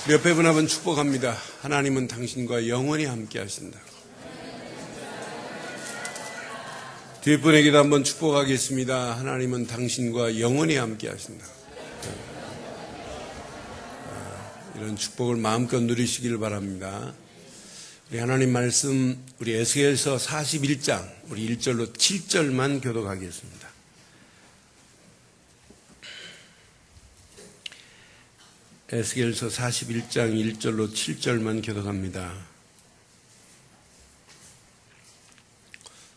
우리 옆에 분 한번 축복합니다. 하나님은 당신과 영원히 함께 하신다. 뒤에 분에게도 한번 축복하겠습니다. 하나님은 당신과 영원히 함께 하신다. 이런 축복을 마음껏 누리시길 바랍니다. 우리 하나님 말씀, 우리 에스겔서 41장, 우리 1절로 7절만 교독하겠습니다. 에스겔서 41장 1절로 7절만 교독합니다.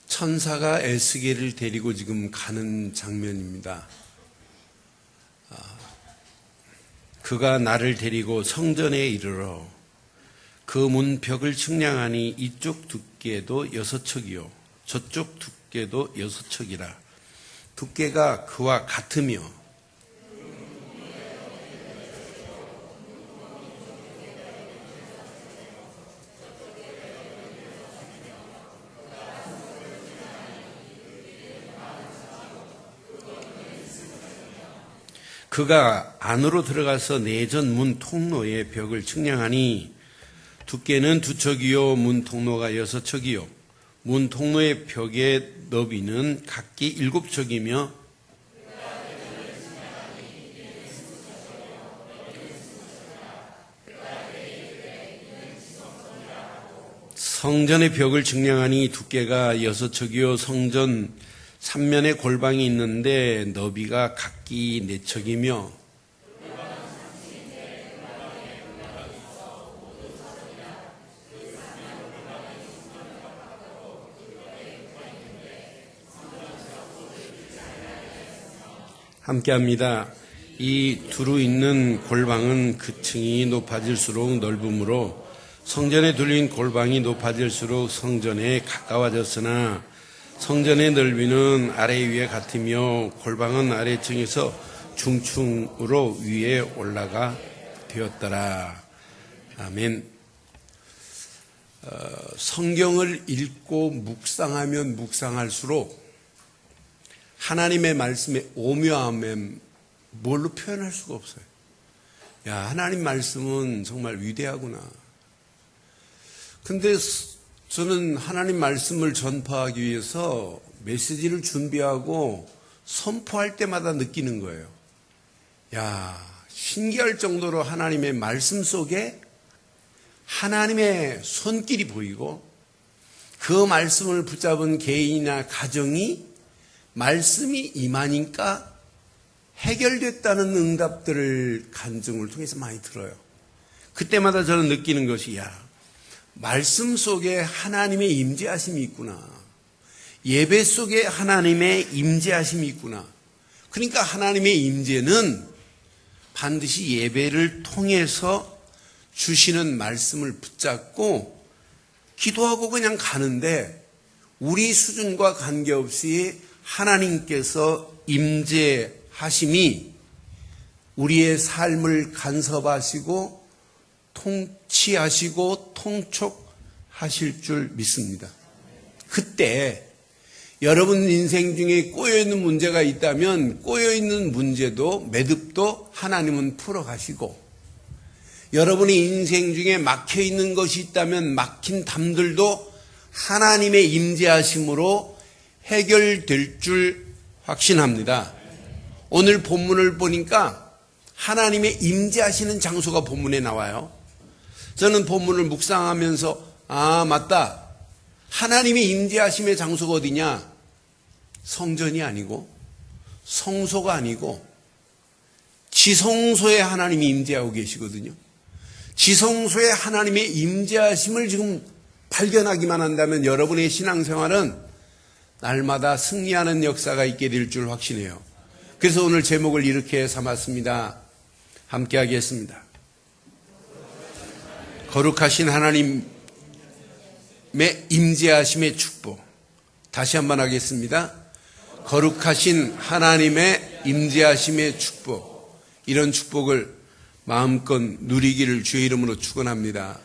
천사가 에스겔을 데리고 지금 가는 장면입니다. 그가 나를 데리고 성전에 이르러 그 문벽을 측량하니 이쪽 두께도 6척이요 저쪽 두께도 6척이라. 두께가 그와 같으며 그가 안으로 들어가서 내전 문 통로의 벽을 측량하니 두께는 2척이요 문 통로가 6척이요 문 통로의 벽의 너비는 각기 7척이며 성전의 벽을 측량하니 두께가 6척이요 성전 3면에 골방이 있는데 너비가 각기 4척이며 함께합니다. 이 두루 있는 골방은 그 층이 높아질수록 넓음으로 성전에 둘린 골방이 높아질수록 성전에 가까워졌으나 성전의 넓이는 아래 위에 같으며 골방은 아래층에서 중층으로 위에 올라가 되었더라. 아멘. 성경을 읽고 묵상하면 묵상할수록 하나님의 말씀의 오묘함에 뭘로 표현할 수가 없어요. 야, 하나님 말씀은 정말 위대하구나. 근데 저는 하나님 말씀을 전파하기 위해서 메시지를 준비하고 선포할 때마다 느끼는 거예요. 야, 신기할 정도로 하나님의 말씀 속에 하나님의 손길이 보이고 그 말씀을 붙잡은 개인이나 가정이 말씀이 임하니까 해결됐다는 응답들을 간증을 통해서 많이 들어요. 그때마다 저는 느끼는 것이 말씀 속에 하나님의 임재하심이 있구나. 예배 속에 하나님의 임재하심이 있구나. 그러니까 하나님의 임재는 반드시 예배를 통해서 주시는 말씀을 붙잡고 기도하고 그냥 가는데 우리 수준과 관계없이 하나님께서 임재하심이 우리의 삶을 간섭하시고 통치하시고 통촉하실 줄 믿습니다. 그때 여러분 인생 중에 꼬여있는 문제가 있다면 꼬여있는 문제도 매듭도 하나님은 풀어가시고 여러분의 인생 중에 막혀있는 것이 있다면 막힌 담들도 하나님의 임재하심으로 해결될 줄 확신합니다. 오늘 본문을 보니까 하나님의 임재하시는 장소가 본문에 나와요. 저는 본문을 묵상하면서 맞다. 하나님의 임재하심의 장소가 어디냐? 성전이 아니고 성소가 아니고 지성소에 하나님이 임재하고 계시거든요. 지성소에 하나님의 임재하심을 지금 발견하기만 한다면 여러분의 신앙생활은 날마다 승리하는 역사가 있게 될 줄 확신해요. 그래서 오늘 제목을 이렇게 삼았습니다. 함께 하겠습니다. 거룩하신 하나님의 임재하심의 축복. 다시 한번 하겠습니다. 거룩하신 하나님의 임재하심의 축복. 이런 축복을 마음껏 누리기를 주의 이름으로 축원합니다.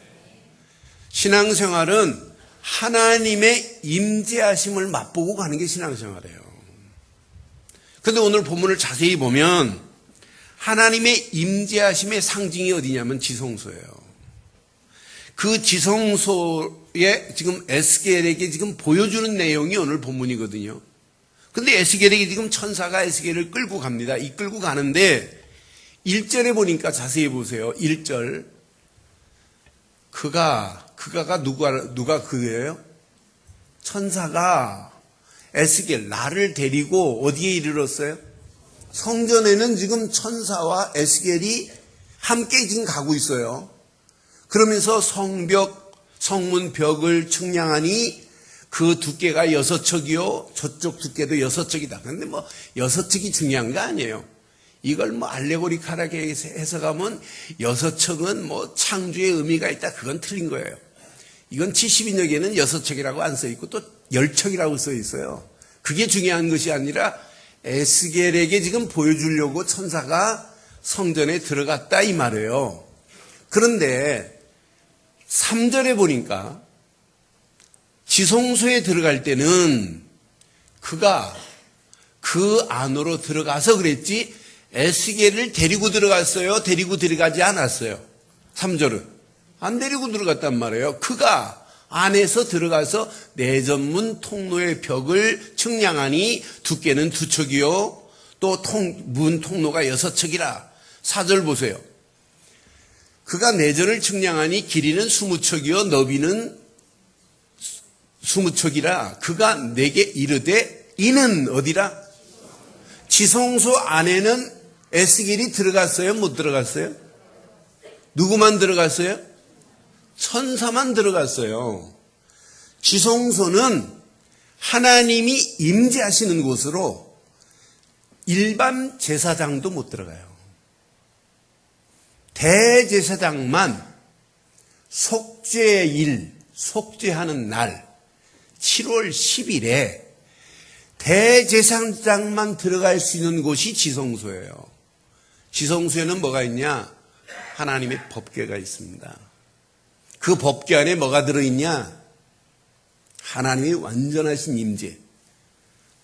신앙생활은 하나님의 임재하심을 맛보고 가는 게 신앙생활이에요. 그런데 오늘 본문을 자세히 보면 하나님의 임재하심의 상징이 어디냐면 지성소예요. 그 지성소에 지금 에스겔에게 지금 보여주는 내용이 오늘 본문이거든요. 근데 에스겔에게 지금 천사가 에스겔을 끌고 갑니다. 이끌고 가는데 1절에 보니까 자세히 보세요. 1절. 그가 누가 그예요? 천사가 에스겔 나를 데리고 어디에 이르렀어요? 성전에는 지금 천사와 에스겔이 함께 지금 가고 있어요. 그러면서 성문 벽을 측량하니 그 두께가 6척이요. 저쪽 두께도 6척이다. 그런데 6척이 중요한 거 아니에요. 이걸 알레고리컬하게 해석하면 6척은 창조의 의미가 있다. 그건 틀린 거예요. 이건 70인역에는 6척이라고 안 써 있고 또 10척이라고 써 있어요. 그게 중요한 것이 아니라 에스겔에게 지금 보여주려고 천사가 성전에 들어갔다 이 말이에요. 그런데 3절에 보니까 지성소에 들어갈 때는 그가 그 안으로 들어가서 그랬지 에스겔을 데리고 들어갔어요? 데리고 들어가지 않았어요? 3절은 안 데리고 들어갔단 말이에요. 그가 안에서 들어가서 내전문 통로의 벽을 측량하니 두께는 2척이요 또 문 통로가 6척이라. 4절 보세요. 그가 내전을 측량하니 길이는 20척이요 너비는 20척이라. 그가 내게 이르되 이는 어디라? 지성소 안에는 에스겔이 들어갔어요? 못 들어갔어요? 누구만 들어갔어요? 천사만 들어갔어요. 지성소는 하나님이 임재하시는 곳으로 일반 제사장도 못 들어가요. 대제사장만 속죄일, 속죄하는 날 7월 10일에 대제사장만 들어갈 수 있는 곳이 지성소예요. 지성소에는 뭐가 있냐? 하나님의 법궤가 있습니다. 그 법궤 안에 뭐가 들어있냐? 하나님의 완전하신 임재,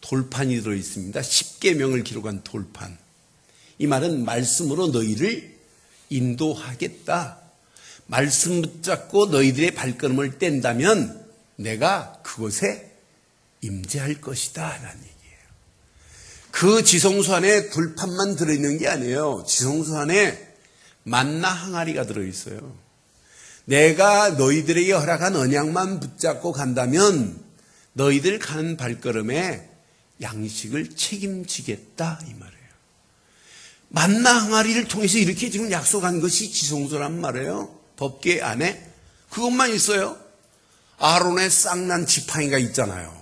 돌판이 들어있습니다. 10계명을 기록한 돌판. 이 말은 말씀으로 너희를 인도하겠다. 말씀 붙잡고 너희들의 발걸음을 뗀다면 내가 그곳에 임재할 것이다 라는 얘기예요. 그 지성소 안에 돌판만 들어있는 게 아니에요. 지성소 안에 만나 항아리가 들어있어요. 내가 너희들에게 허락한 언약만 붙잡고 간다면 너희들 가는 발걸음에 양식을 책임지겠다 이 말이에요. 만나 항아리를 통해서 이렇게 지금 약속한 것이 지성소란 말이에요. 법궤 안에 그것만 있어요. 아론의 싹난 지팡이가 있잖아요.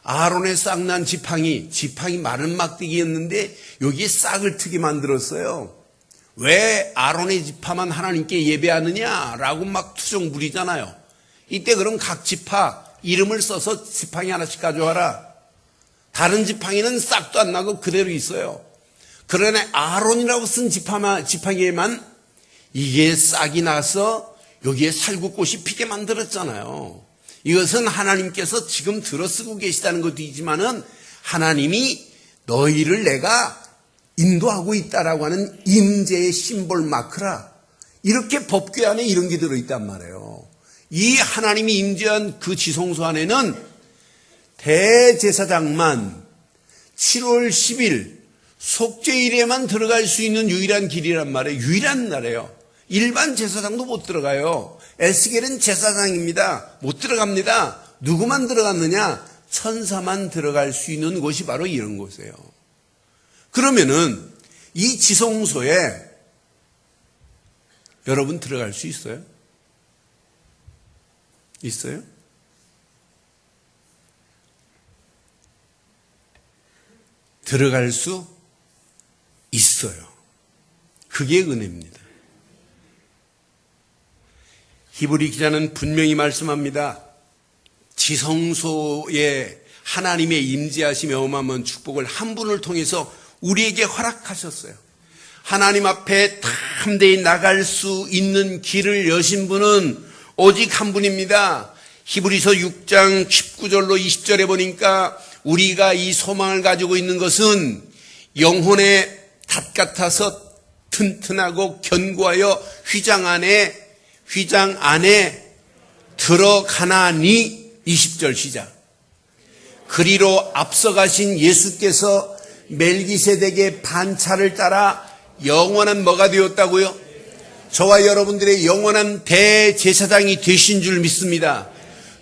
아론의 싹난 지팡이 마른 막대기였는데 여기에 싹을 트게 만들었어요. 왜 아론의 지파만 하나님께 예배하느냐라고 막 투정 부리잖아요. 이때 그럼 각 지파 이름을 써서 지팡이 하나씩 가져와라. 다른 지팡이는 싹도 안 나고 그대로 있어요. 그러나 아론이라고 쓴 지팡이에만 이게 싹이 나서 여기에 살구꽃이 피게 만들었잖아요. 이것은 하나님께서 지금 들어쓰고 계시다는 것도 있지만은 하나님이 너희를 내가 인도하고 있다라고 하는 임재의 심볼 마크라. 이렇게 법궤 안에 이런 게 들어있단 말이에요. 이 하나님이 임재한 그 지성소 안에는 대제사장만 7월 10일 속죄일에만 들어갈 수 있는 유일한 길이란 말이에요. 유일한 날이에요. 일반 제사장도 못 들어가요. 에스겔은 제사장입니다. 못 들어갑니다. 누구만 들어갔느냐? 천사만 들어갈 수 있는 곳이 바로 이런 곳이에요. 그러면은 이 지성소에 여러분 들어갈 수 있어요? 있어요? 들어갈 수 있어요. 그게 은혜입니다. 히브리 기자는 분명히 말씀합니다. 지성소에 하나님의 임재하심의 어마어마한 축복을 한 분을 통해서 우리에게 허락하셨어요. 하나님 앞에 담대히 나갈 수 있는 길을 여신 분은 오직 한 분입니다. 히브리서 6장 19절로 20절에 보니까 우리가 이 소망을 가지고 있는 것은 영혼의 닷 같아서 튼튼하고 견고하여 휘장 안에 들어가나니 20절 시작. 그리로 앞서가신 예수께서 멜기세덱의 반차를 따라 영원한 뭐가 되었다고요? 저와 여러분들의 영원한 대제사장이 되신 줄 믿습니다.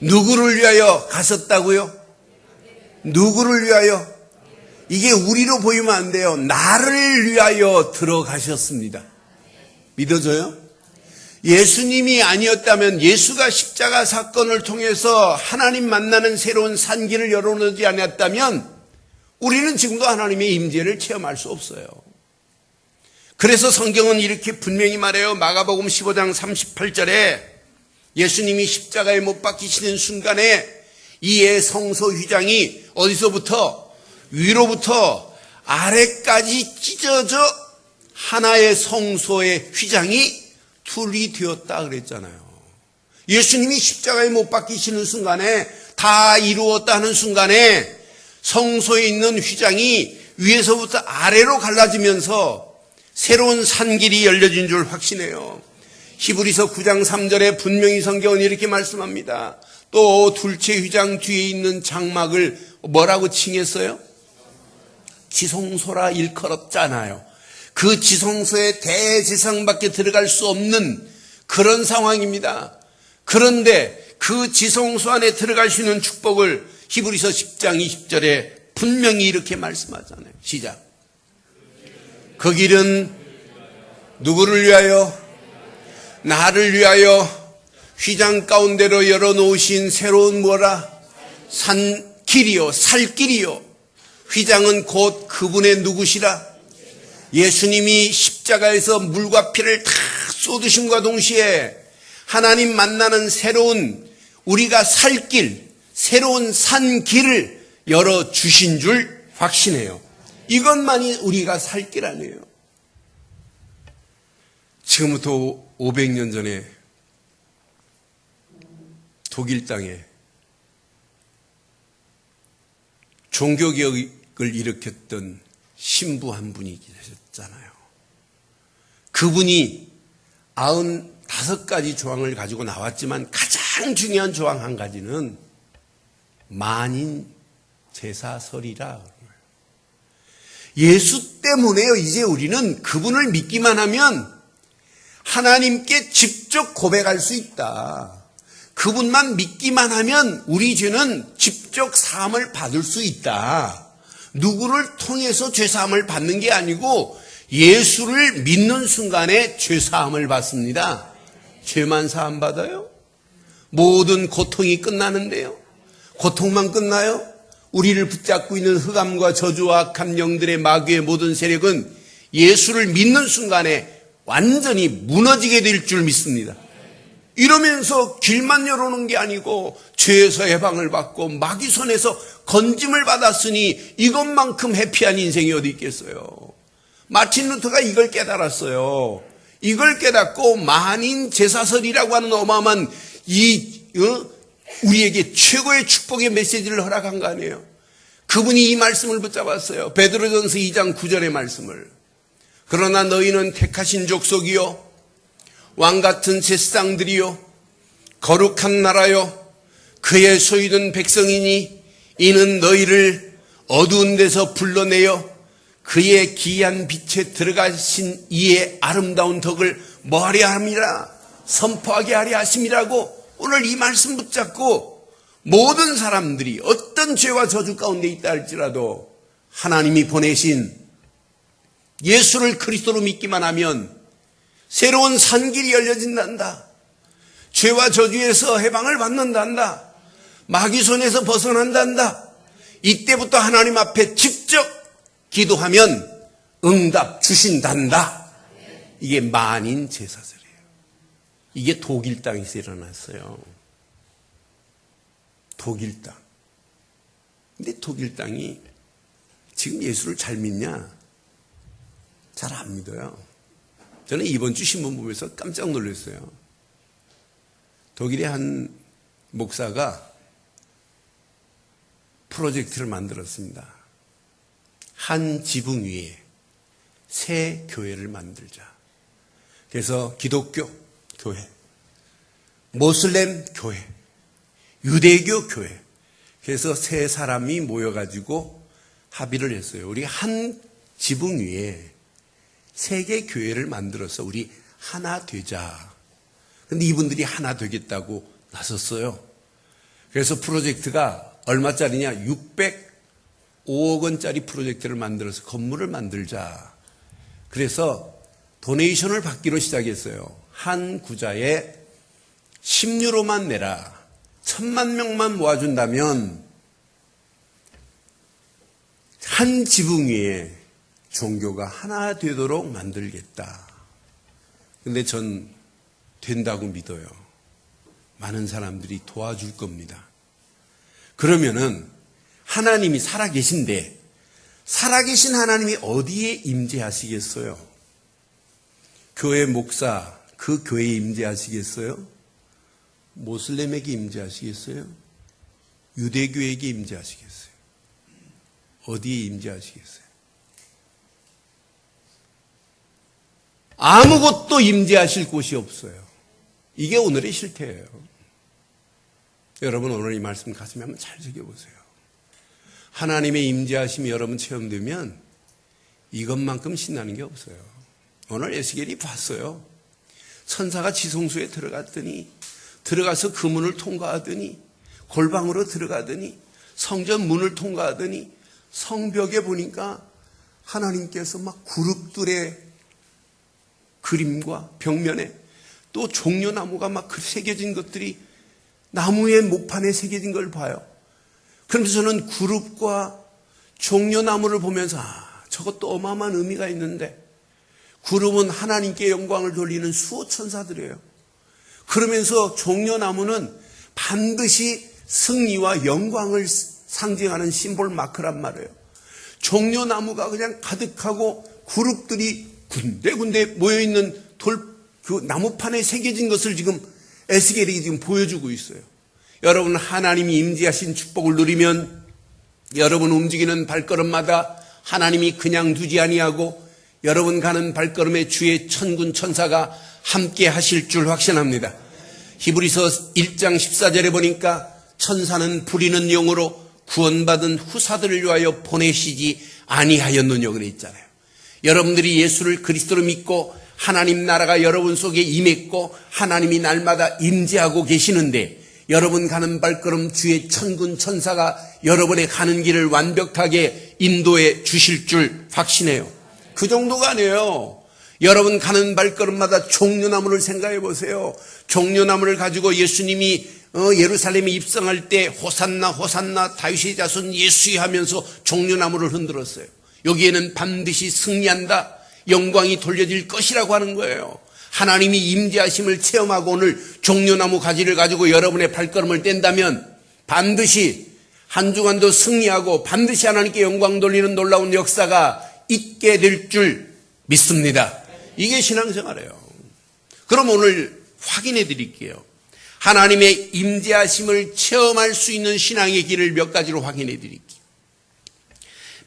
누구를 위하여 가셨다고요? 누구를 위하여? 이게 우리로 보이면 안 돼요. 나를 위하여 들어가셨습니다. 믿어져요? 예수님이 아니었다면, 예수가 십자가 사건을 통해서 하나님 만나는 새로운 산길을 열어놓지 않았다면 우리는 지금도 하나님의 임재를 체험할 수 없어요. 그래서 성경은 이렇게 분명히 말해요. 마가복음 15장 38절에 예수님이 십자가에 못 박히시는 순간에 이에 성소 휘장이 어디서부터? 위로부터 아래까지 찢어져 하나의 성소의 휘장이 둘이 되었다 그랬잖아요. 예수님이 십자가에 못 박히시는 순간에, 다 이루었다 하는 순간에 성소에 있는 휘장이 위에서부터 아래로 갈라지면서 새로운 산길이 열려진 줄 확신해요. 히브리서 9장 3절에 분명히 성경은 이렇게 말씀합니다. 또 둘째 휘장 뒤에 있는 장막을 뭐라고 칭했어요? 지성소라 일컬었잖아요. 그 지성소에 대제사장밖에 들어갈 수 없는 그런 상황입니다. 그런데 그 지성소 안에 들어갈 수 있는 축복을 히브리서 10장 20절에 분명히 이렇게 말씀하잖아요. 시작. 그 길은 누구를 위하여? 나를 위하여 휘장 가운데로 열어놓으신 새로운 뭐라? 산길이요, 살길이요. 휘장은 곧 그분의 누구시라? 예수님이 십자가에서 물과 피를 다 쏟으심과 동시에 하나님 만나는 새로운 우리가 살 길, 새로운 산길을 열어주신 줄 확신해요. 이것만이 우리가 살 길 아니에요. 지금부터 500년 전에 독일 땅에 종교개혁을 일으켰던 신부 한 분이 계셨잖아요. 그분이 95가지 조항을 가지고 나왔지만 가장 중요한 조항 한 가지는 만인 제사설이라. 예수 때문에요. 이제 우리는 그분을 믿기만 하면 하나님께 직접 고백할 수 있다. 그분만 믿기만 하면 우리 죄는 직접 사함을 받을 수 있다. 누구를 통해서 죄사함을 받는 게 아니고 예수를 믿는 순간에 죄사함을 받습니다. 죄만 사함 받아요? 모든 고통이 끝나는데요. 고통만 끝나요? 우리를 붙잡고 있는 흑암과 저주와 악한 영들의 마귀의 모든 세력은 예수를 믿는 순간에 완전히 무너지게 될 줄 믿습니다. 이러면서 길만 열어놓은 게 아니고 죄에서 해방을 받고 마귀 손에서 건짐을 받았으니 이것만큼 해피한 인생이 어디 있겠어요. 마틴 루터가 이걸 깨달았어요. 이걸 깨닫고 만인 제사설이라고 하는 어마어마한 우리에게 최고의 축복의 메시지를 허락한 거 아니에요. 그분이 이 말씀을 붙잡았어요. 베드로전서 2장 9절의 말씀을. 그러나 너희는 택하신 족속이요 왕같은 제사장들이요 거룩한 나라요 그의 소유된 백성이니 이는 너희를 어두운 데서 불러내어 그의 기이한 빛에 들어가신 이의 아름다운 덕을 뭐하려 함이라 선포하게 하려 하심이라고. 오늘 이 말씀 붙잡고 모든 사람들이 어떤 죄와 저주 가운데 있다 할지라도 하나님이 보내신 예수를 그리스도로 믿기만 하면 새로운 산길이 열려진단다. 죄와 저주에서 해방을 받는단다. 마귀 손에서 벗어난단다. 이때부터 하나님 앞에 직접 기도하면 응답 주신단다. 이게 만인 제사설이에요. 이게 독일 땅에서 일어났어요. 독일 땅. 근데 독일 땅이 지금 예수를 잘 믿냐? 잘 안 믿어요. 저는 이번 주 신문 보면서 깜짝 놀랐어요. 독일의 한 목사가 프로젝트를 만들었습니다. 한 지붕 위에 새 교회를 만들자. 그래서 기독교 교회, 모슬렘 교회, 유대교 교회. 그래서 세 사람이 모여가지고 합의를 했어요. 우리 한 지붕 위에 세 개 교회를 만들어서 우리 하나 되자. 근데 이분들이 하나 되겠다고 나섰어요. 그래서 프로젝트가 얼마짜리냐? 605억 원짜리 프로젝트를 만들어서 건물을 만들자. 그래서 도네이션을 받기로 시작했어요. 한 구자에 10유로만 내라. 1000만 명만 모아준다면 한 지붕 위에 종교가 하나 되도록 만들겠다. 근데 전 된다고 믿어요. 많은 사람들이 도와줄 겁니다. 그러면은 하나님이 살아계신데 살아계신 하나님이 어디에 임재하시겠어요? 교회 목사 그 교회에 임재하시겠어요? 모슬렘에게 임재하시겠어요? 유대교에게 임재하시겠어요? 어디에 임재하시겠어요? 아무것도 임재하실 곳이 없어요. 이게 오늘의 실태예요. 여러분 오늘 이 말씀 가슴에 한번 잘 새겨보세요. 하나님의 임재하심이 여러분 체험되면 이것만큼 신나는 게 없어요. 오늘 에스겔이 봤어요. 천사가 지성소에 들어가서 그 문을 통과하더니 골방으로 들어가더니 성전 문을 통과하더니 성벽에 보니까 하나님께서 막 그룹들의 그림과 벽면에 또 종려나무가 막 새겨진 것들이 나무의 목판에 새겨진 걸 봐요. 그러면서 저는 그룹과 종려나무를 보면서 저것도 어마어마한 의미가 있는데 그룹은 하나님께 영광을 돌리는 수호 천사들이에요. 그러면서 종려나무는 반드시 승리와 영광을 상징하는 심볼 마크란 말이에요. 종려나무가 그냥 가득하고 그룹들이 군데군데 모여있는 그 나무판에 새겨진 것을 지금 에스겔이 지금 보여주고 있어요. 여러분 하나님이 임재하신 축복을 누리면 여러분 움직이는 발걸음마다 하나님이 그냥 두지 아니하고 여러분 가는 발걸음에 주의 천군 천사가 함께 하실 줄 확신합니다. 히브리서 1장 14절에 보니까 천사는 부리는 영으로 구원받은 후사들을 위하여 보내시지 아니하였느냐 그래 있잖아요. 여러분들이 예수를 그리스도로 믿고 하나님 나라가 여러분 속에 임했고 하나님이 날마다 임재하고 계시는데 여러분 가는 발걸음 주의 천군 천사가 여러분의 가는 길을 완벽하게 인도해 주실 줄 확신해요. 그 정도가 아니에요. 여러분 가는 발걸음마다 종려나무를 생각해 보세요. 종려나무를 가지고 예수님이 예루살렘에 입성할 때 호산나 호산나 다윗의 자손 예수여 하면서 종려나무를 흔들었어요. 여기에는 반드시 승리한다, 영광이 돌려질 것이라고 하는 거예요. 하나님이 임재하심을 체험하고 오늘 종려나무 가지를 가지고 여러분의 발걸음을 뗀다면 반드시 한 주간도 승리하고 반드시 하나님께 영광 돌리는 놀라운 역사가 있게 될 줄 믿습니다. 이게 신앙생활이에요. 그럼 오늘 확인해 드릴게요. 하나님의 임재하심을 체험할 수 있는 신앙의 길을 몇 가지로 확인해 드릴게요.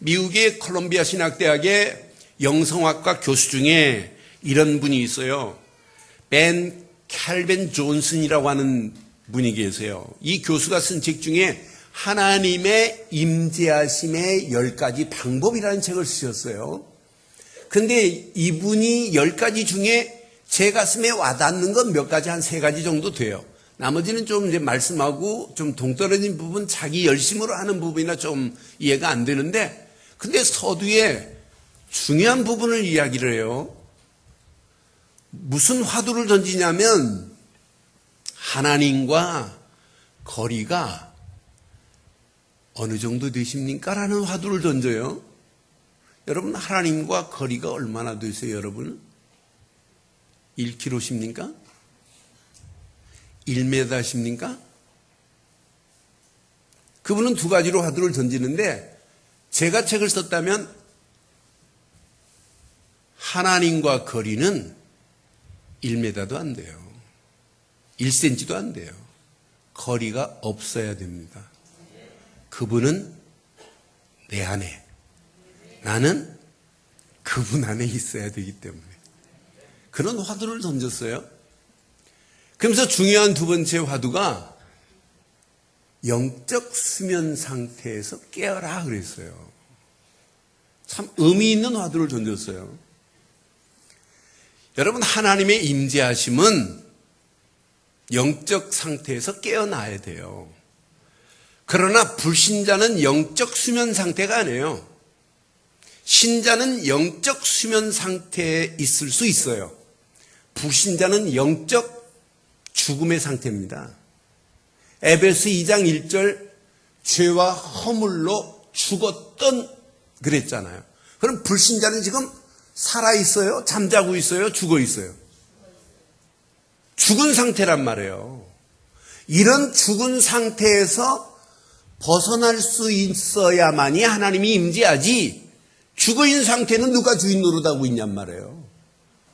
미국의 콜롬비아 신학대학의 영성학과 교수 중에 이런 분이 있어요. 벤 칼벤 존슨이라고 하는 분이 계세요. 이 교수가 쓴 책 중에 하나님의 임재하심의 10가지 방법이라는 책을 쓰셨어요. 근데 이분이 10가지 중에 제 가슴에 와닿는 건 몇 가지, 한 3가지 정도 돼요. 나머지는 좀 이제 말씀하고 좀 동떨어진 부분, 자기 열심으로 하는 부분이나 좀 이해가 안 되는데, 근데 서두에 중요한 부분을 이야기를 해요. 무슨 화두를 던지냐면 하나님과 거리가 어느 정도 되십니까? 라는 화두를 던져요. 여러분 하나님과 거리가 얼마나 되세요? 여러분 1km십니까? 1m십니까? 그분은 2가지로 화두를 던지는데 제가 책을 썼다면 하나님과 거리는 1m도 안 돼요. 1cm도 안 돼요. 거리가 없어야 됩니다. 그분은 내 안에, 나는 그분 안에 있어야 되기 때문에 그런 화두를 던졌어요. 그러면서 중요한 두 번째 화두가 영적 수면 상태에서 깨어라 그랬어요. 참 의미 있는 화두를 던졌어요. 여러분, 하나님의 임재하심은 영적 상태에서 깨어나야 돼요. 그러나 불신자는 영적 수면 상태가 아니에요. 신자는 영적 수면 상태에 있을 수 있어요. 불신자는 영적 죽음의 상태입니다. 에베소 2장 1절 죄와 허물로 죽었던 그랬잖아요. 그럼 불신자는 지금 살아있어요? 잠자고 있어요? 죽어 있어요? 죽은 상태란 말이에요. 이런 죽은 상태에서 벗어날 수 있어야만이 하나님이 임재하지, 죽어있는 상태는 누가 주인 노릇하고 있냔 말이에요.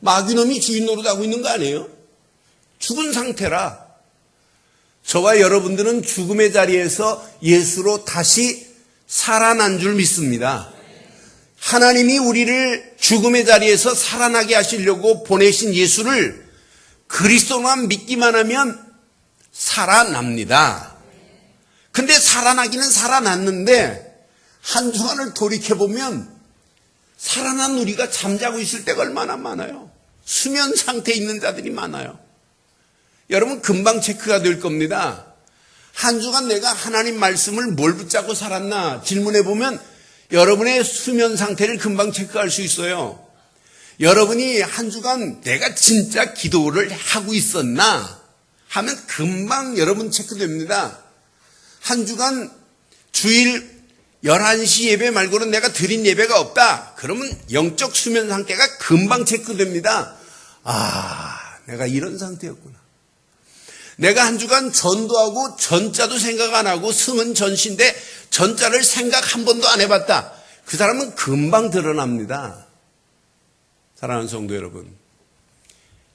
마귀놈이 주인 노릇하고 있는 거 아니에요? 죽은 상태라. 저와 여러분들은 죽음의 자리에서 예수로 다시 살아난 줄 믿습니다. 하나님이 우리를 죽음의 자리에서 살아나게 하시려고 보내신 예수를 그리스도만 믿기만 하면 살아납니다. 근데 살아나기는 살아났는데 한 주간을 돌이켜보면 살아난 우리가 잠자고 있을 때가 얼마나 많아요. 수면 상태에 있는 자들이 많아요. 여러분, 금방 체크가 될 겁니다. 한 주간 내가 하나님 말씀을 뭘 붙잡고 살았나 질문해보면 여러분의 수면 상태를 금방 체크할 수 있어요. 여러분이 한 주간 내가 진짜 기도를 하고 있었나 하면 금방 여러분 체크됩니다. 한 주간 주일 11시 예배 말고는 내가 드린 예배가 없다. 그러면 영적 수면 상태가 금방 체크됩니다. 아, 내가 이런 상태였구나. 내가 한 주간 전도하고 전자도 생각 안 하고 승은 전시인데 전자를 생각 한 번도 안 해봤다. 그 사람은 금방 드러납니다. 사랑하는 성도 여러분,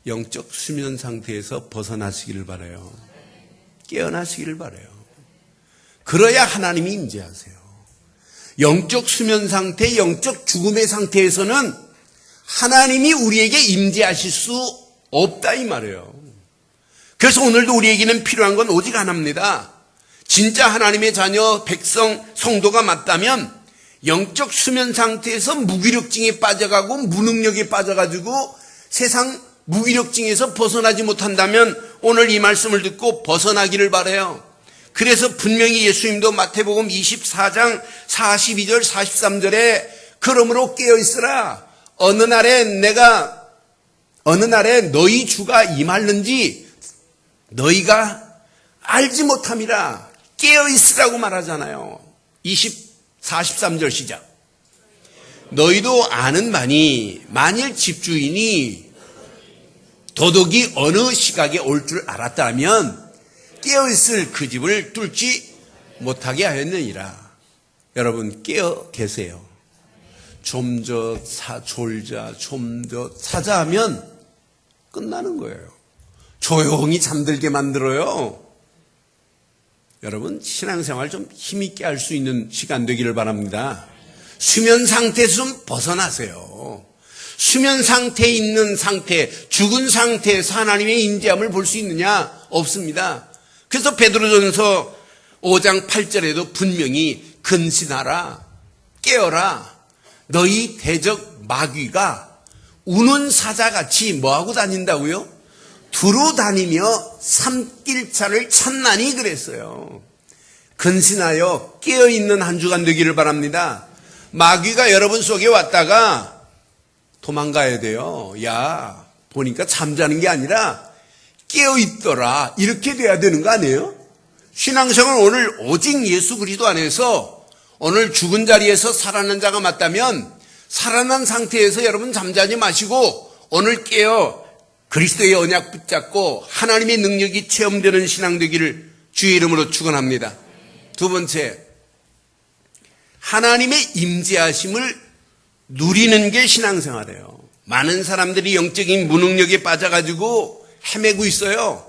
영적 수면 상태에서 벗어나시기를 바라요. 깨어나시기를 바라요. 그래야 하나님이 임재하세요. 영적 수면 상태, 영적 죽음의 상태에서는 하나님이 우리에게 임재하실 수 없다 이 말이에요. 그래서 오늘도 우리에게는 필요한 건 오직 하나입니다. 진짜 하나님의 자녀, 백성, 성도가 맞다면 영적 수면 상태에서 무기력증에 빠져가고 무능력에 빠져가지고 세상 무기력증에서 벗어나지 못한다면 오늘 이 말씀을 듣고 벗어나기를 바라요. 그래서 분명히 예수님도 마태복음 24장 42절 43절에 그러므로 깨어있으라. 어느 날에 너희 주가 임하는지 너희가 알지 못함이라. 깨어있으라고 말하잖아요. 43절 시작. 너희도 아는 바니 만일 집주인이 도둑이 어느 시각에 올 줄 알았다면 깨어있을 그 집을 뚫지 못하게 하였느니라. 여러분, 깨어 계세요. 좀 더 졸자, 좀 더 사자 하면 끝나는 거예요. 조용히 잠들게 만들어요. 여러분, 신앙생활 좀 힘있게 할 수 있는 시간 되기를 바랍니다. 수면 상태에서 좀 벗어나세요. 수면 상태에 있는 상태, 죽은 상태에서 하나님의 임재함을 볼 수 있느냐? 없습니다. 그래서 베드로전서 5장 8절에도 분명히 근신하라, 깨어라. 너희 대적 마귀가 우는 사자같이 뭐하고 다닌다고요? 두루 다니며 삼킬차를 찾나니 그랬어요. 근신하여 깨어있는 한 주간 되기를 바랍니다. 마귀가 여러분 속에 왔다가 도망가야 돼요. 야, 보니까 잠자는 게 아니라 깨어있더라. 이렇게 돼야 되는 거 아니에요? 신앙생활 오늘 오직 예수 그리스도 안에서 오늘 죽은 자리에서 살아난 자가 맞다면 살아난 상태에서 여러분 잠자지 마시고 오늘 깨어 그리스도의 언약 붙잡고 하나님의 능력이 체험되는 신앙 되기를 주의 이름으로 축원합니다. 두 번째, 하나님의 임재하심을 누리는 게 신앙생활이에요. 많은 사람들이 영적인 무능력에 빠져가지고 헤매고 있어요.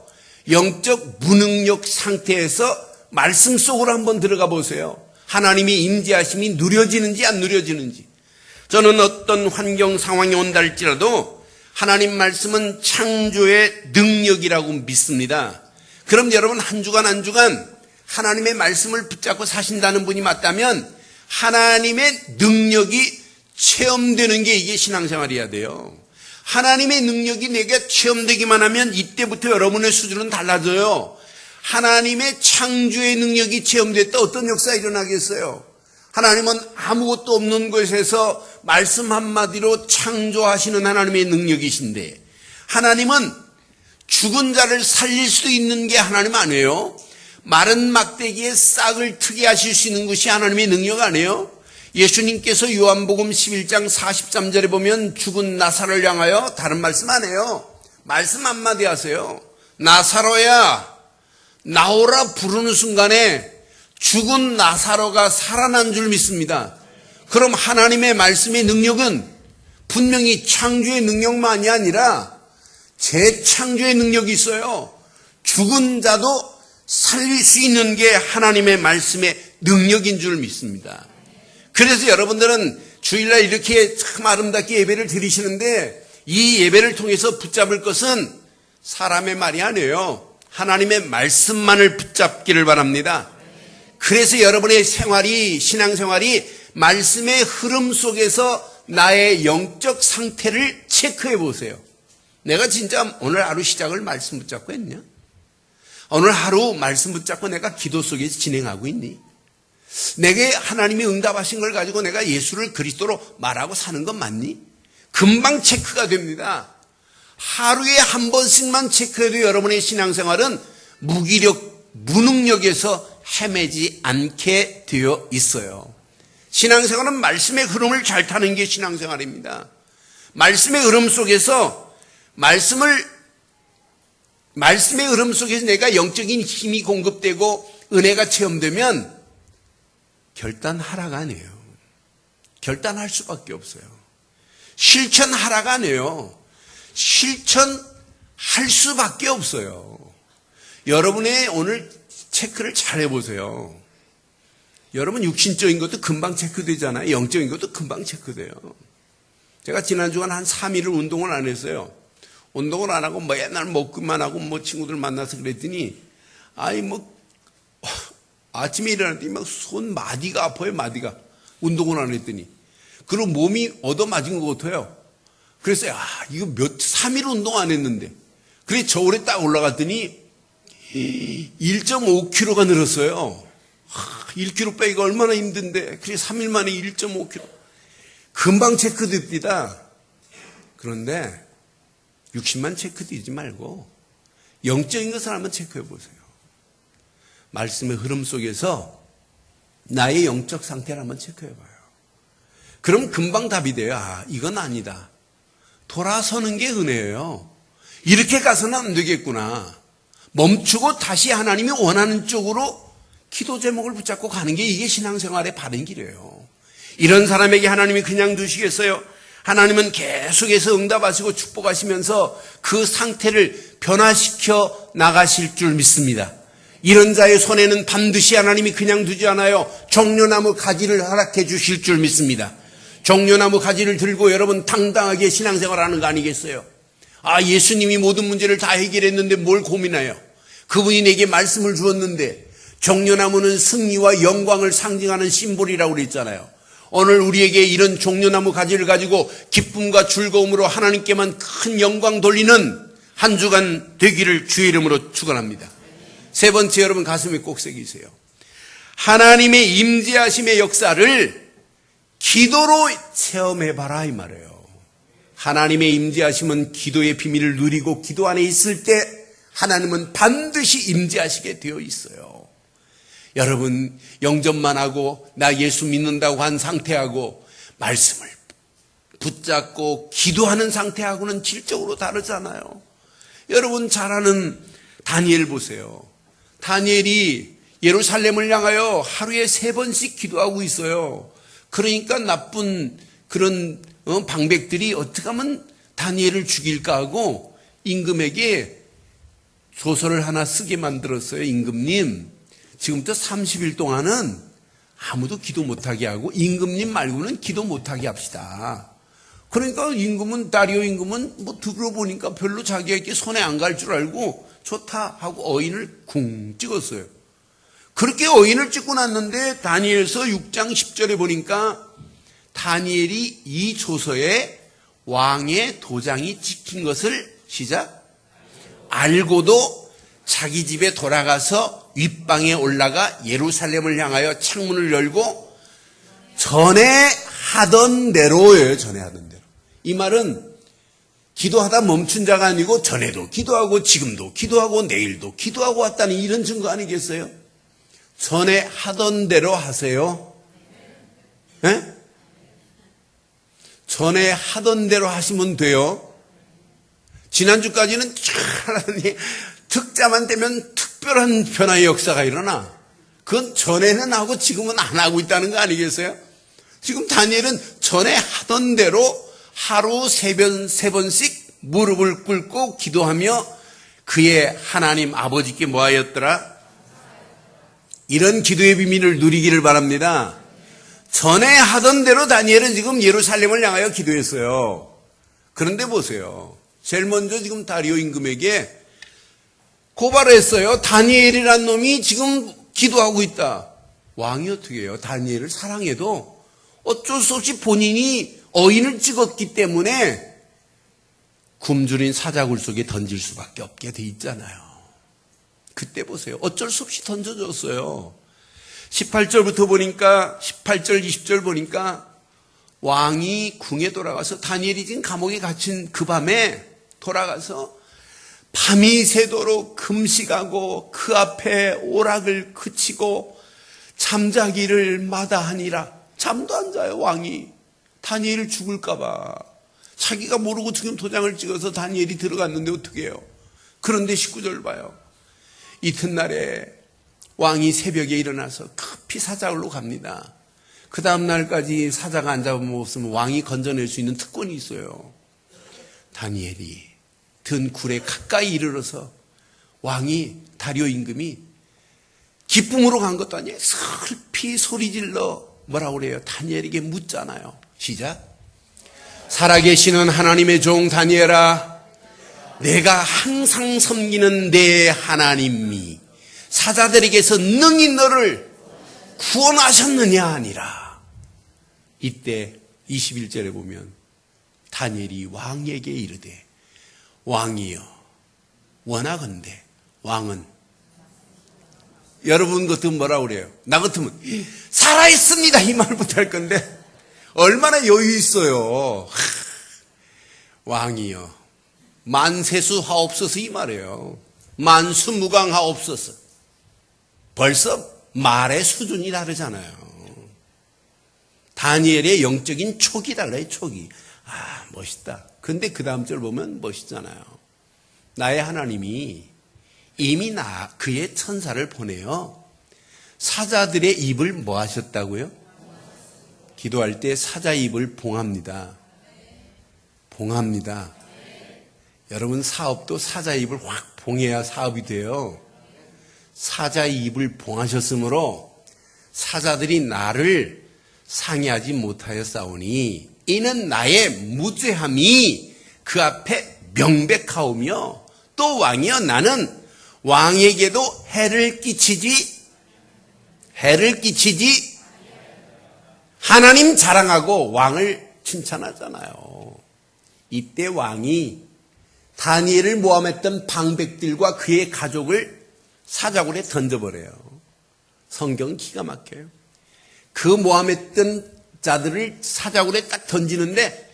영적 무능력 상태에서 말씀 속으로 한번 들어가 보세요. 하나님의 임재하심이 누려지는지 안 누려지는지. 저는 어떤 환경 상황이 온다 할지라도 하나님 말씀은 창조의 능력이라고 믿습니다. 그럼 여러분 한 주간 하나님의 말씀을 붙잡고 사신다는 분이 맞다면 하나님의 능력이 체험되는 게 이게 신앙생활이어야 돼요. 하나님의 능력이 내게 체험되기만 하면 이때부터 여러분의 수준은 달라져요. 하나님의 창조의 능력이 체험됐다 어떤 역사가 일어나겠어요? 하나님은 아무것도 없는 곳에서 말씀 한마디로 창조하시는 하나님의 능력이신데, 하나님은 죽은 자를 살릴 수 있는 게 하나님 아니에요? 마른 막대기에 싹을 트게 하실 수 있는 것이 하나님의 능력 아니에요? 예수님께서 요한복음 11장 43절에 보면 죽은 나사로를 향하여 다른 말씀 안 해요. 말씀 한마디 하세요. 나사로야 나오라 부르는 순간에 죽은 나사로가 살아난 줄 믿습니다. 그럼 하나님의 말씀의 능력은 분명히 창조의 능력만이 아니라 재창조의 능력이 있어요. 죽은 자도 살릴 수 있는 게 하나님의 말씀의 능력인 줄 믿습니다. 그래서 여러분들은 주일날 이렇게 참 아름답게 예배를 드리시는데 이 예배를 통해서 붙잡을 것은 사람의 말이 아니에요. 하나님의 말씀만을 붙잡기를 바랍니다. 그래서 여러분의 생활이, 신앙생활이 말씀의 흐름 속에서 나의 영적 상태를 체크해 보세요. 내가 진짜 오늘 하루 시작을 말씀 붙잡고 했냐? 오늘 하루 말씀 붙잡고 내가 기도 속에서 진행하고 있니? 내게 하나님이 응답하신 걸 가지고 내가 예수를 그리스도로 말하고 사는 건 맞니? 금방 체크가 됩니다. 하루에 한 번씩만 체크해도 여러분의 신앙생활은 무능력에서 헤매지 않게 되어 있어요. 신앙생활은 말씀의 흐름을 잘 타는 게 신앙생활입니다. 말씀의 흐름 속에서 말씀의 흐름 속에서 내가 영적인 힘이 공급되고 은혜가 체험되면 결단하라가 아니에요. 결단할 수밖에 없어요. 실천하라가 아니에요. 실천할 수밖에 없어요. 여러분의 오늘 체크를 잘 해보세요. 여러분 육신적인 것도 금방 체크되잖아요. 영적인 것도 금방 체크돼요. 제가 지난 주간 한 3일을 운동을 안 했어요. 운동을 안 하고 맨날 먹기만 하고 친구들 만나서 그랬더니 아침에 일어났더니 막 손 마디가 아파요. 마디가 운동을 안 했더니 그리고 몸이 얻어맞은 것 같아요. 그래서 이거 3일 운동 안 했는데 그래서 저울에 딱 올라갔더니 1.5kg가 늘었어요. 1kg 빼기가 얼마나 힘든데 그래서 3일 만에 1.5kg 금방 체크됩니다. 그런데 60만 체크되지 말고 영적인 것을 한번 체크해 보세요. 말씀의 흐름 속에서 나의 영적 상태를 한번 체크해 봐요. 그럼 금방 답이 돼요. 이건 아니다. 돌아서는 게 은혜예요. 이렇게 가서는 안 되겠구나. 멈추고 다시 하나님이 원하는 쪽으로 기도 제목을 붙잡고 가는 게 이게 신앙생활의 바른 길이에요. 이런 사람에게 하나님이 그냥 두시겠어요? 하나님은 계속해서 응답하시고 축복하시면서 그 상태를 변화시켜 나가실 줄 믿습니다. 이런 자의 손에는 반드시 하나님이 그냥 두지 않아요. 종려나무 가지를 허락해 주실 줄 믿습니다. 종려나무 가지를 들고 여러분 당당하게 신앙생활하는 거 아니겠어요? 예수님이 모든 문제를 다 해결했는데 뭘 고민해요? 그분이 내게 말씀을 주었는데 종려나무는 승리와 영광을 상징하는 심볼이라고 그랬잖아요. 오늘 우리에게 이런 종려나무 가지를 가지고 기쁨과 즐거움으로 하나님께만 큰 영광 돌리는 한 주간 되기를 주의 이름으로 축원합니다. 세 번째, 여러분 가슴에 꼭 새기세요. 하나님의 임재하심의 역사를 기도로 체험해봐라 이 말이에요. 하나님의 임재하심은 기도의 비밀을 누리고 기도 안에 있을 때 하나님은 반드시 임재하시게 되어 있어요. 여러분 영접만 하고 나 예수 믿는다고 한 상태하고 말씀을 붙잡고 기도하는 상태하고는 질적으로 다르잖아요. 여러분 잘 아는 다니엘 보세요. 다니엘이 예루살렘을 향하여 하루에 3번씩 기도하고 있어요. 그러니까 나쁜 그런 방백들이 어떻게 하면 다니엘을 죽일까 하고 임금에게 조서를 하나 쓰게 만들었어요. 임금님, 지금부터 30일 동안은 아무도 기도 못하게 하고 임금님 말고는 기도 못하게 합시다. 그러니까 임금은, 다리오 임금은 뭐 들어보니까 별로 자기에게 손에 안 갈 줄 알고 좋다 하고 어인을 쿵 찍었어요. 그렇게 어인을 찍고 났는데 다니엘서 6장 10절에 보니까 다니엘이 이 조서에 왕의 도장이 찍힌 것을 시작 알고도 자기 집에 돌아가서 윗방에 올라가 예루살렘을 향하여 창문을 열고 전에 하던 대로예요. 전에 하던 대로. 이 말은 기도하다 멈춘 자가 아니고 전에도 기도하고 지금도 기도하고 내일도 기도하고 왔다는 이런 증거 아니겠어요? 전에 하던 대로 하세요. 네? 전에 하던 대로 하시면 돼요. 지난주까지는 촤라니 득자만 되면 특별한 변화의 역사가 일어나. 그건 전에는 하고 지금은 안 하고 있다는 거 아니겠어요? 지금 다니엘은 전에 하던 대로 하루 세 번씩 무릎을 꿇고 기도하며 그의 하나님 아버지께 뭐하였더라? 이런 기도의 비밀을 누리기를 바랍니다. 전에 하던 대로 다니엘은 지금 예루살렘을 향하여 기도했어요. 그런데 보세요. 제일 먼저 지금 다리오 임금에게 고발을 했어요. 다니엘이란 놈이 지금 기도하고 있다. 왕이 어떻게 해요? 다니엘을 사랑해도 어쩔 수 없이 본인이 어인을 찍었기 때문에 굶주린 사자굴 속에 던질 수밖에 없게 돼 있잖아요. 그때 보세요. 어쩔 수 없이 던져줬어요. 18절부터 보니까 18절 20절 보니까 왕이 궁에 돌아가서 다니엘이 지금 감옥에 갇힌 그 밤에 돌아가서 밤이 새도록 금식하고 그 앞에 오락을 그치고 잠자기를 마다하니라. 잠도 안 자요. 왕이 다니엘이 죽을까 봐. 자기가 모르고 지금 도장을 찍어서 다니엘이 들어갔는데 어떻게 해요? 그런데 19절 봐요. 이튿날에 왕이 새벽에 일어나서 급히 사자굴로 갑니다. 그 다음 날까지 사자가 안 잡아먹었으면 왕이 건져낼 수 있는 특권이 있어요. 다니엘이 든 굴에 가까이 이르러서 왕이 다리오 임금이 기쁨으로 간 것도 아니에요. 슬피 소리질러 뭐라고 그래요? 다니엘에게 묻잖아요. 시작. 살아계시는 하나님의 종 다니엘아, 내가 항상 섬기는 내 하나님이 사자들에게서 능히 너를 구원하셨느냐 아니라. 이때 21절에 보면 다니엘이 왕에게 이르되 왕이여 원하건대. 왕은 여러분 같으면 뭐라고 그래요? 나 같으면 살아있습니다 이 말부터 할 건데 얼마나 여유 있어요. 왕이여 만세수 하옵소서 이 말이에요. 만수무강하옵소서. 벌써 말의 수준이 다르잖아요. 다니엘의 영적인 촉이 달라요. 촉이. 아 멋있다. 근데 그 다음 절 보면 멋있잖아요. 나의 하나님이 이미 그의 천사를 보내요. 사자들의 입을 뭐 하셨다고요? 기도할 때 사자 입을 봉합니다. 봉합니다. 여러분 사업도 사자 입을 확 봉해야 사업이 돼요. 사자 입을 봉하셨으므로 사자들이 나를 상의하지 못하여 싸우니 이는 나의 무죄함이 그 앞에 명백하오며 또 왕이여 나는 왕에게도 해를 끼치지 하나님 자랑하고 왕을 칭찬하잖아요. 이때 왕이 다니엘을 모함했던 방백들과 그의 가족을 사자굴에 던져버려요. 성경은 기가 막혀요. 그 모함했던 자들을 사자굴에 딱 던지는데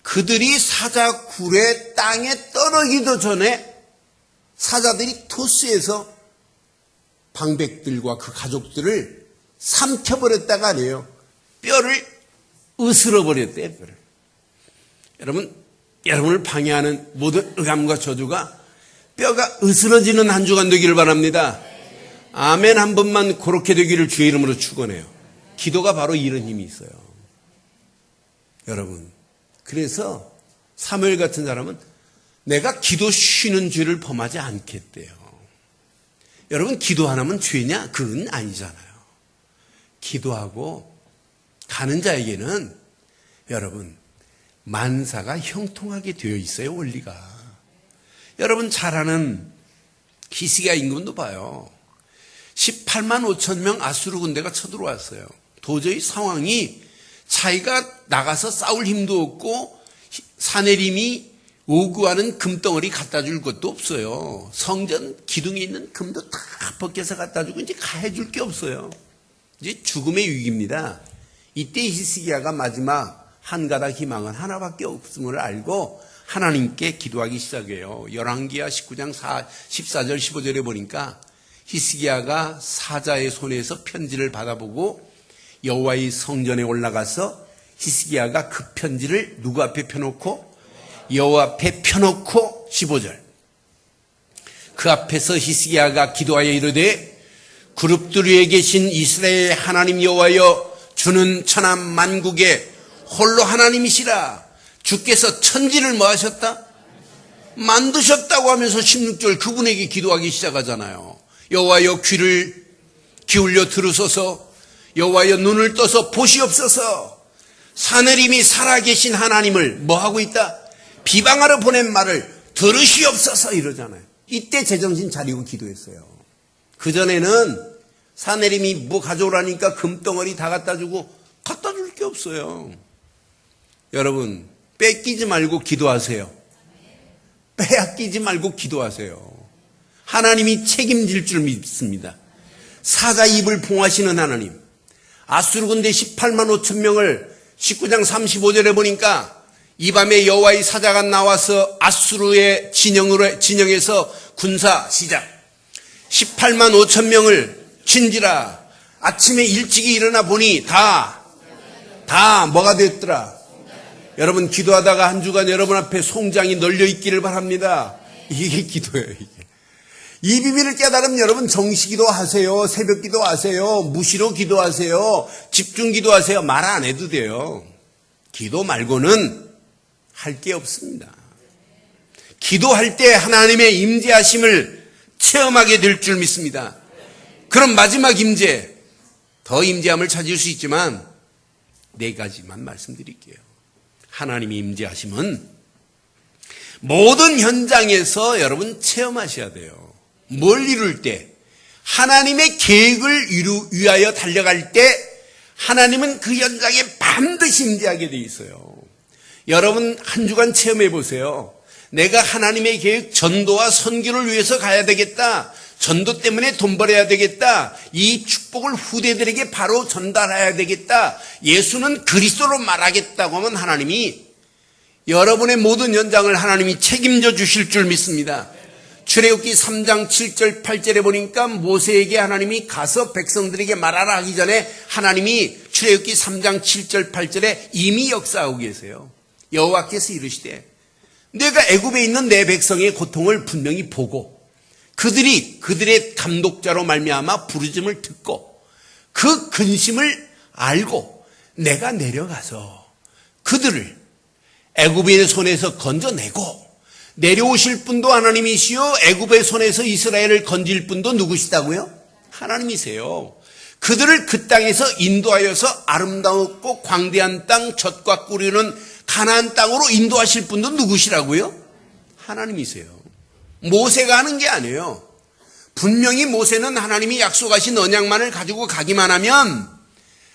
그들이 사자굴의 땅에 떨어지기도 전에 사자들이 토스해서 방백들과 그 가족들을 삼켜버렸다가 아니에요. 뼈를 으스러버렸대요. 뼈를. 여러분을 방해하는 모든 의감과 저주가 뼈가 으스러지는 한 주간 되기를 바랍니다. 아멘 한 번만 그렇게 되기를 주의 이름으로 축원해요. 기도가 바로 이런 힘이 있어요. 여러분 그래서 사무엘 같은 사람은 내가 기도 쉬는 죄를 범하지 않겠대요. 여러분 기도 하나면 죄냐? 그건 아니잖아요. 기도하고 가는 자에게는 여러분 만사가 형통하게 되어 있어요. 원리가. 여러분 잘 아는 히스기야 임금도 봐요. 18만 5천 명 아수르 군대가 쳐들어왔어요. 도저히 상황이 자기가 나가서 싸울 힘도 없고 사내림이 요구하는 금덩어리 갖다 줄 것도 없어요. 성전 기둥에 있는 금도 다 벗겨서 갖다 주고 이제 가해줄 게 없어요. 이제 죽음의 위기입니다. 이때 히스기야가 마지막 한 가닥 희망은 하나밖에 없음을 알고 하나님께 기도하기 시작해요. 열왕기하 19장 14절 15절에 보니까 히스기야가 사자의 손에서 편지를 받아보고 여호와의 성전에 올라가서 히스기야가 그 편지를 누구 앞에 펴놓고 여호와 앞에 펴놓고 15절 그 앞에서 히스기야가 기도하여 이르되 그룹들 위에 계신 이스라엘 하나님 여호와여 주는 천하 만국의 홀로 하나님이시라. 주께서 천지를 뭐 하셨다? 만드셨다고 하면서 16절 그분에게 기도하기 시작하잖아요. 여호와여 귀를 기울여 들으소서. 여호와여 눈을 떠서 보시옵소서. 사내림이 살아계신 하나님을 뭐 하고 있다? 비방하러 보낸 말을 들으시옵소서 이러잖아요. 이때 제정신 차리고 기도했어요. 그전에는 사내림이 뭐 가져오라니까 금덩어리 다 갖다 주고 갖다 줄 게 없어요. 여러분 뺏기지 말고 기도하세요. 빼앗기지 말고 기도하세요. 하나님이 책임질 줄 믿습니다. 사자 입을 봉하시는 하나님. 아수르 군대 18만 5천 명을 19장 35절에 보니까 이 밤에 여호와의 사자가 나와서 아수르의 진영에서 군사 시작. 18만 5천 명을 친지라. 아침에 일찍이 일어나 보니 다 뭐가 됐더라. 여러분 기도하다가 한 주간 여러분 앞에 송장이 널려 있기를 바랍니다. 이게 기도예요. 이게. 이 비밀을 깨달으면 여러분 정시기도 하세요. 새벽기도 하세요. 무시로 기도하세요. 집중기도 하세요. 말 안 해도 돼요. 기도 말고는 할 게 없습니다. 기도할 때 하나님의 임재하심을 체험하게 될 줄 믿습니다. 그럼 마지막 임재, 더 임재함을 찾을 수 있지만 4가지만 말씀드릴게요. 하나님의 임재하심은 모든 현장에서 여러분 체험하셔야 돼요. 뭘 이룰 때? 하나님의 계획을 위하여 달려갈 때 하나님은 그 현장에 반드시 임재하게 돼 있어요. 여러분 한 주간 체험해 보세요. 내가 하나님의 계획 전도와 선교를 위해서 가야 되겠다. 전도 때문에 돈 벌어야 되겠다. 이 축복을 후대들에게 바로 전달해야 되겠다. 예수는 그리스도로 말하겠다고 하면 하나님이 여러분의 모든 현장을 하나님이 책임져 주실 줄 믿습니다. 출애굽기 3장 7절 8절에 보니까 모세에게 하나님이 가서 백성들에게 말하라 하기 전에 하나님이 출애굽기 3장 7절 8절에 이미 역사하고 계세요. 여호와께서 이르시되 내가 애굽에 있는 내 백성의 고통을 분명히 보고 그들의 감독자로 말미암아 부르짖음을 듣고 그 근심을 알고 내가 내려가서 그들을 애굽인의 손에서 건져내고 내려오실 분도 하나님이시요 애굽의 손에서 이스라엘을 건질 분도 누구시다고요? 하나님이세요. 그들을 그 땅에서 인도하여서 아름답고 광대한 땅 젖과 꿀이는 가나안 땅으로 인도하실 분도 누구시라고요? 하나님이세요. 모세가 하는 게 아니에요. 분명히 모세는 하나님이 약속하신 언약만을 가지고 가기만 하면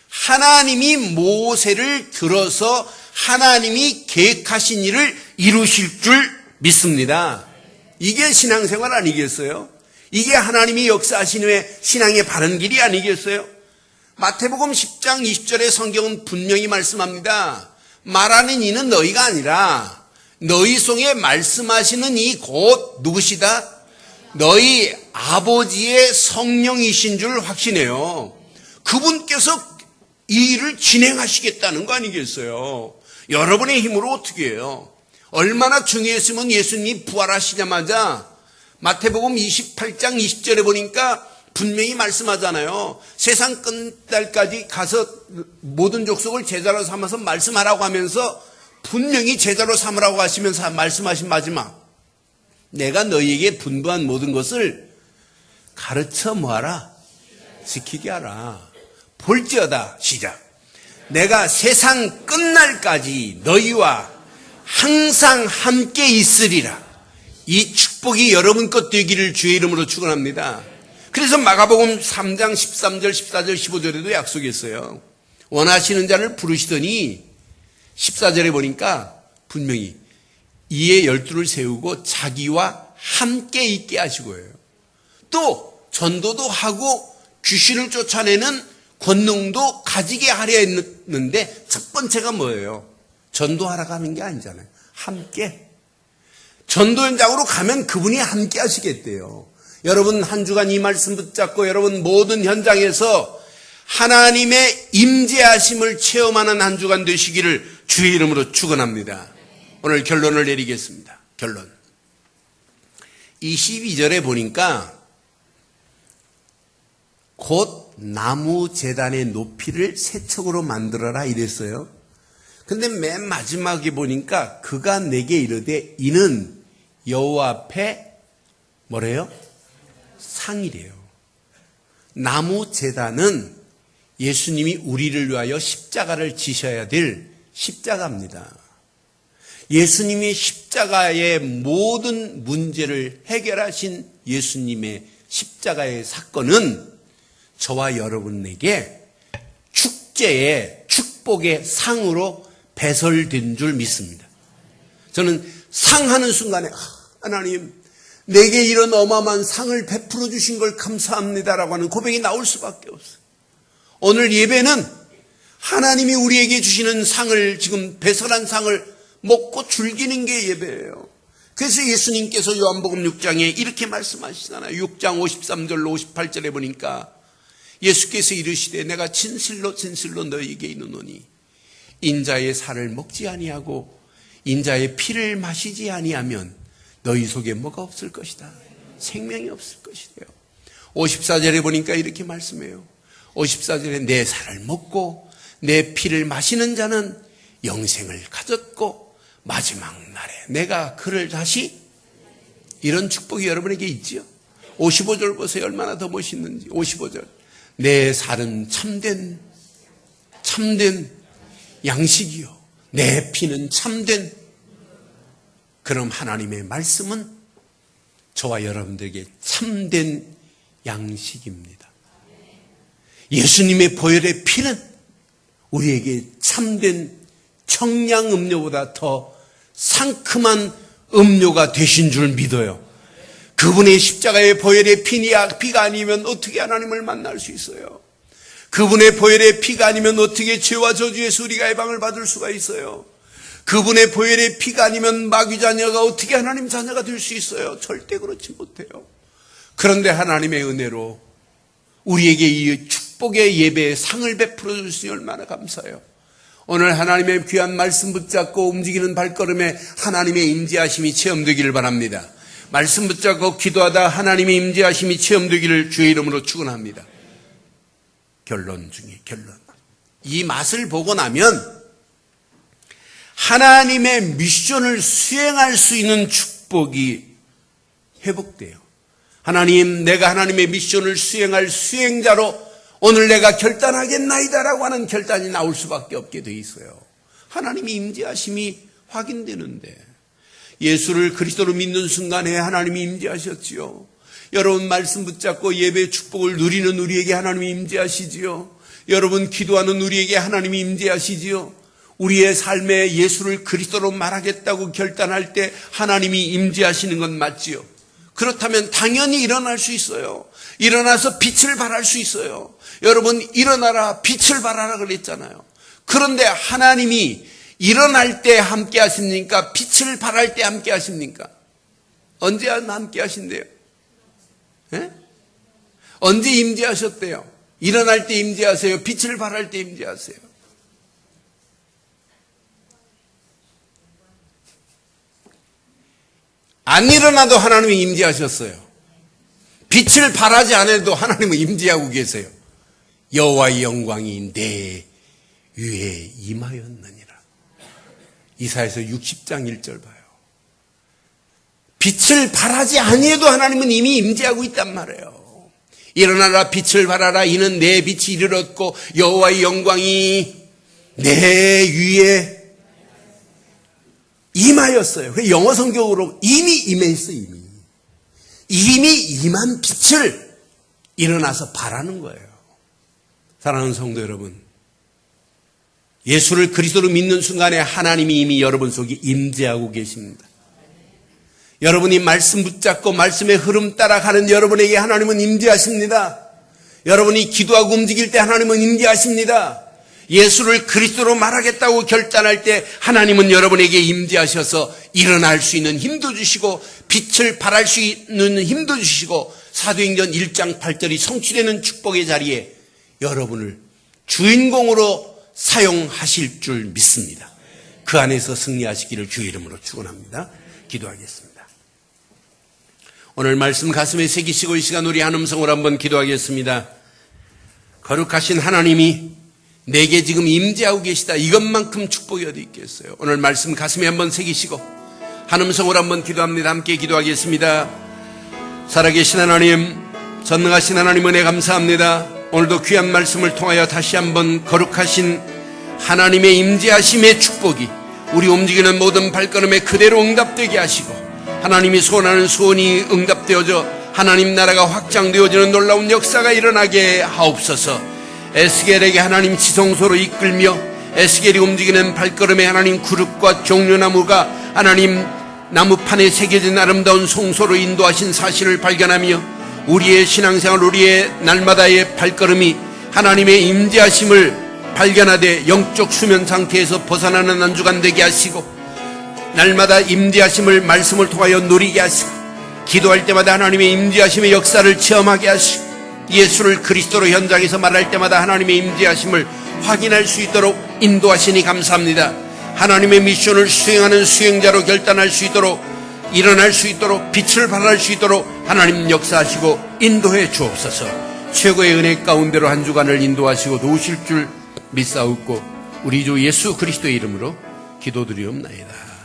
하나님이 모세를 들어서 하나님이 계획하신 일을 이루실 줄 믿습니다. 이게 신앙생활 아니겠어요? 이게 하나님이 역사하신 후에 신앙의 바른 길이 아니겠어요? 마태복음 10장 20절의 성경은 분명히 말씀합니다. 말하는 이는 너희가 아니라 너희 속에 말씀하시는 이 곧 누구시다? 너희 아버지의 성령이신 줄 확신해요. 그분께서 이 일을 진행하시겠다는 거 아니겠어요? 여러분의 힘으로 어떻게 해요? 얼마나 중요했으면 예수님이 부활하시자마자 마태복음 28장 20절에 보니까 분명히 말씀하잖아요. 세상 끝날까지 가서 모든 족속을 제자로 삼아서 말씀하라고 하면서 분명히 제자로 삼으라고 하시면서 말씀하신 마지막 내가 너희에게 분부한 모든 것을 가르쳐 뭐하라? 지키게 하라. 볼지어다. 시작. 내가 세상 끝날까지 너희와 항상 함께 있으리라. 이 축복이 여러분 것 되기를 주의 이름으로 축원합니다. 그래서 마가복음 3장 13절, 14절, 15절에도 약속했어요. 원하시는 자를 부르시더니 14절에 보니까 분명히 이에 12를 세우고 자기와 함께 있게 하시고요. 또 전도도 하고 귀신을 쫓아내는 권능도 가지게 하려 했는데 첫 번째가 뭐예요? 전도하러 가는 게 아니잖아요. 함께. 전도 현장으로 가면 그분이 함께 하시겠대요. 여러분 한 주간 이 말씀 붙잡고 여러분 모든 현장에서 하나님의 임재하심을 체험하는 한 주간 되시기를 주의 이름으로 축원합니다. 오늘 결론을 내리겠습니다. 결론. 22절에 보니까 곧 나무 제단의 높이를 세척으로 만들어라 이랬어요. 근데 맨 마지막에 보니까 그가 내게 이르되 이는 여호와 앞에 뭐래요? 상이래요. 나무 제단은 예수님이 우리를 위하여 십자가를 지셔야 될 십자가입니다. 예수님이 십자가의 모든 문제를 해결하신 예수님의 십자가의 사건은 저와 여러분에게 축제의 축복의 상으로 배설된 줄 믿습니다. 저는 상하는 순간에 하나님 내게 이런 어마어마한 상을 베풀어 주신 걸 감사합니다라고 하는 고백이 나올 수밖에 없어요. 오늘 예배는 하나님이 우리에게 주시는 상을 지금 배설한 상을 먹고 즐기는 게 예배예요. 그래서 예수님께서 요한복음 6장에 이렇게 말씀하시잖아요. 6장 53절로 58절에 보니까 예수께서 이르시되 내가 진실로 진실로 너희에게 이르노니 인자의 살을 먹지 아니하고 인자의 피를 마시지 아니하면 너희 속에 뭐가 없을 것이다. 생명이 없을 것이래요. 54절에 보니까 이렇게 말씀해요. 54절에 내 살을 먹고 내 피를 마시는 자는 영생을 가졌고 마지막 날에 내가 그를 다시 이런 축복이 여러분에게 있지요. 55절 보세요. 얼마나 더 멋있는지. 55절 내 살은 참된 양식이요 내 피는 참된. 그럼 하나님의 말씀은 저와 여러분들에게 참된 양식입니다. 예수님의 보혈의 피는 우리에게 참된 청량음료보다 더 상큼한 음료가 되신 줄 믿어요. 그분의 십자가의 보혈의 피가 아니면 어떻게 하나님을 만날 수 있어요? 그분의 보혈의 피가 아니면 어떻게 죄와 저주에서 우리가 해방을 받을 수가 있어요? 그분의 보혈의 피가 아니면 마귀 자녀가 어떻게 하나님 자녀가 될 수 있어요? 절대 그렇지 못해요. 그런데 하나님의 은혜로 우리에게 이 축복의 예배의 상을 베풀어 주시니 얼마나 감사해요. 오늘 하나님의 귀한 말씀 붙잡고 움직이는 발걸음에 하나님의 임재하심이 체험되기를 바랍니다. 말씀 붙잡고 기도하다 하나님의 임재하심이 체험되기를 주의 이름으로 축원합니다. 결론 중에 결론. 이 맛을 보고 나면 하나님의 미션을 수행할 수 있는 축복이 회복돼요. 하나님, 내가 하나님의 미션을 수행할 수행자로 오늘 내가 결단하겠나이다라고 하는 결단이 나올 수밖에 없게 돼 있어요. 하나님의 임재하심이 확인되는데 예수를 그리스도로 믿는 순간에 하나님이 임재하셨지요. 여러분 말씀 붙잡고 예배의 축복을 누리는 우리에게 하나님이 임재하시지요. 여러분 기도하는 우리에게 하나님이 임재하시지요. 우리의 삶에 예수를 그리스도로 말하겠다고 결단할 때 하나님이 임재하시는 건 맞지요. 그렇다면 당연히 일어날 수 있어요. 일어나서 빛을 발할 수 있어요. 여러분 일어나라 빛을 발하라 그랬잖아요. 그런데 하나님이 일어날 때 함께 하십니까? 빛을 발할 때 함께 하십니까? 언제 함께 하신대요? 네? 언제 임재하셨대요? 일어날 때 임재하세요? 빛을 발할 때 임재하세요? 안 일어나도 하나님이 임재하셨어요. 빛을 발하지 않아도 하나님은 임재하고 계세요. 여호와의 영광이 내 위에 임하였느니라. 이사야서 60장 1절 봐요. 빛을 발하지 아니해도 하나님은 이미 임재하고 있단 말이에요. 일어나라 빛을 발하라 이는 내 빛이 이르렀고 여호와의 영광이 내 위에 임하였어요. 그래서 영어 성경으로 이미 임했어요. 이미 임한 빛을 일어나서 발하는 거예요. 사랑하는 성도 여러분, 예수를 그리스도로 믿는 순간에 하나님이 이미 여러분 속에 임재하고 계십니다. 여러분이 말씀 붙잡고 말씀의 흐름 따라가는 여러분에게 하나님은 임재하십니다. 여러분이 기도하고 움직일 때 하나님은 임재하십니다. 예수를 그리스도로 말하겠다고 결단할 때 하나님은 여러분에게 임재하셔서 일어날 수 있는 힘도 주시고 빛을 발할 수 있는 힘도 주시고 사도행전 1장 8절이 성취되는 축복의 자리에 여러분을 주인공으로 사용하실 줄 믿습니다. 그 안에서 승리하시기를 주의 이름으로 축원합니다. 기도하겠습니다. 오늘 말씀 가슴에 새기시고 이 시간 우리 한 음성으로 한번 기도하겠습니다. 거룩하신 하나님이 내게 지금 임재하고 계시다. 이것만큼 축복이 어디 있겠어요. 오늘 말씀 가슴에 한번 새기시고 한 음성으로 한번 기도합니다. 함께 기도하겠습니다. 살아계신 하나님, 전능하신 하나님 은혜 감사합니다. 오늘도 귀한 말씀을 통하여 다시 한번 거룩하신 하나님의 임재하심의 축복이 우리 움직이는 모든 발걸음에 그대로 응답되게 하시고 하나님이 소원하는 소원이 응답되어져 하나님 나라가 확장되어지는 놀라운 역사가 일어나게 하옵소서. 에스겔에게 하나님 지성소로 이끌며 에스겔이 움직이는 발걸음에 하나님 그룹과 종려나무가 하나님 나무판에 새겨진 아름다운 송소로 인도하신 사실을 발견하며 우리의 신앙생활, 우리의 날마다의 발걸음이 하나님의 임재하심을 발견하되 영적 수면 상태에서 벗어나는 한 주간 되게 하시고 날마다 임재하심을 말씀을 통하여 누리게 하시고 기도할 때마다 하나님의 임재하심의 역사를 체험하게 하시고 예수를 그리스도로 현장에서 말할 때마다 하나님의 임재하심을 확인할 수 있도록 인도하시니 감사합니다. 하나님의 미션을 수행하는 수행자로 결단할 수 있도록 일어날 수 있도록 빛을 발할 수 있도록 하나님 역사하시고 인도해 주옵소서. 최고의 은혜 가운데로 한 주간을 인도하시고 도우실 줄 믿사옵고 우리 주 예수 그리스도의 이름으로 기도드리옵나이다.